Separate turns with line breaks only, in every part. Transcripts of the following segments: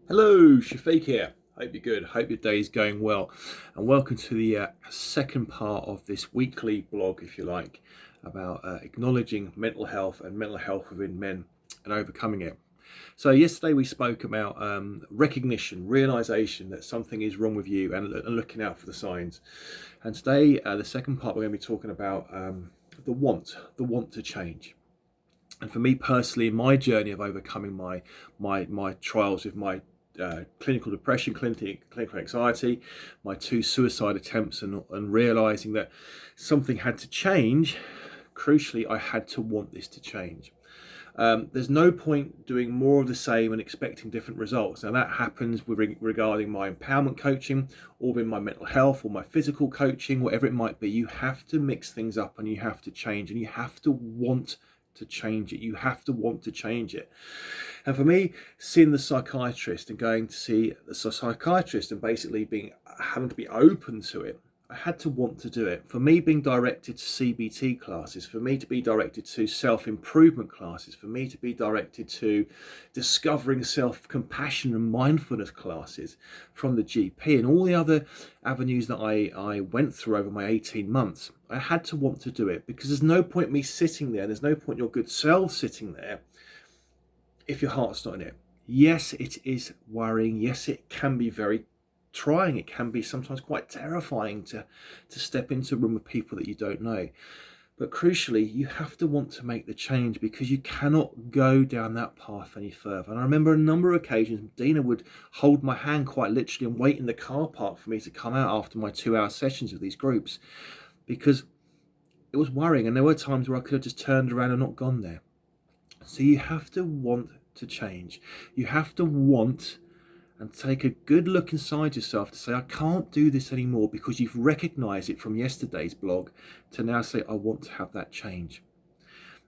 Hello, Shafiq here. Hope you're good. Hope your day is going well. And welcome to the second part of this weekly blog, if you like, about acknowledging mental health and mental health within men and overcoming it. So yesterday we spoke about recognition, realization that something is wrong with you and looking out for the signs. And today, the second part, we're going to be talking about the want to change. And for me personally, my journey of overcoming my trials with my clinical depression, clinical anxiety, my two suicide attempts, and realizing that something had to change. Crucially, I had to want this to change. There's no point doing more of the same and expecting different results. Now that happens regarding my empowerment coaching, or in my mental health, or my physical coaching, whatever it might be. You have to mix things up, and you have to change, and you have to want to change it. You have to want to change it. And for me, seeing the psychiatrist and going to see the psychiatrist and basically having to be open to it, I had to want to do it. For me, being directed to CBT classes, for me to be directed to self-improvement classes, for me to be directed to discovering self-compassion and mindfulness classes from the GP, and all the other avenues that I went through over my 18 months, I had to want to do it, because there's no point me sitting there, there's no point your good self sitting there if your heart's not in it. Yes, it is worrying. Yes, it can be very trying. It can be sometimes quite terrifying to step into a room with people that you don't know. But crucially, you have to want to make the change, because you cannot go down that path any further. And I remember a number of occasions, Dina would hold my hand quite literally and wait in the car park for me to come out after my 2-hour sessions with these groups, because it was worrying. And there were times where I could have just turned around and not gone there. So you have to want to change. You have to want and take a good look inside yourself to say, I can't do this anymore, because you've recognized it from yesterday's blog to now say, I want to have that change.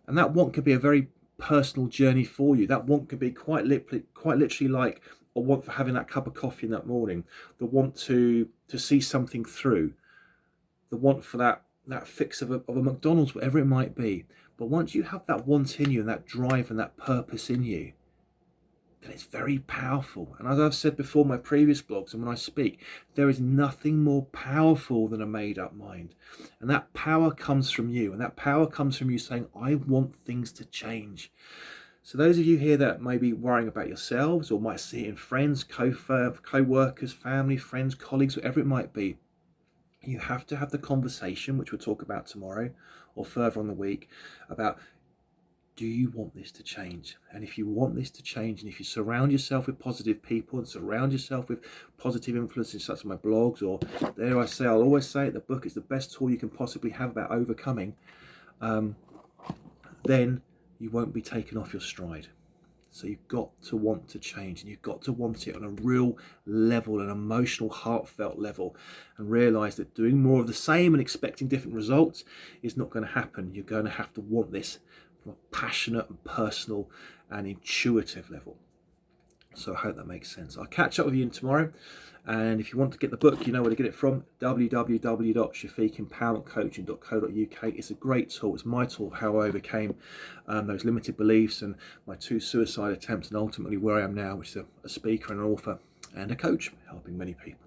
And that want could be a very personal journey for you. That want could be quite literally like a want for having that cup of coffee in that morning, the want to see something through, the want for that fix of a McDonald's, whatever it might be. But once you have that want in you, and that drive and that purpose in you, then it's very powerful. And as I've said before in my previous blogs and when I speak, there is nothing more powerful than a made up mind. And that power comes from you. And that power comes from you saying, I want things to change. So those of you here that may be worrying about yourselves, or might see it in friends, co-workers, family, friends, colleagues, whatever it might be, you have to have the conversation, which we'll talk about tomorrow or further on the week, about, do you want this to change? And if you want this to change, and if you surround yourself with positive people and surround yourself with positive influences such as my blogs, or dare I say, I'll always say it, the book is the best tool you can possibly have about overcoming, then you won't be taken off your stride. So you've got to want to change, and you've got to want it on a real level, an emotional, heartfelt level, and realize that doing more of the same and expecting different results is not going to happen. You're going to have to want this from a passionate and personal and intuitive level. So I hope that makes sense. I'll catch up with you tomorrow. And if you want to get the book, you know where to get it from: www.shafiqempowermentcoaching.co.uk. It's a great tool. It's my tool, how I overcame those limited beliefs and my 2 suicide attempts, and ultimately where I am now, which is a speaker and an author and a coach, helping many people.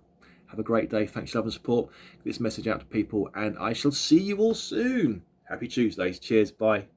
Have a great day. Thanks for love and support. Get this message out to people, and I shall see you all soon. Happy Tuesdays. Cheers. Bye.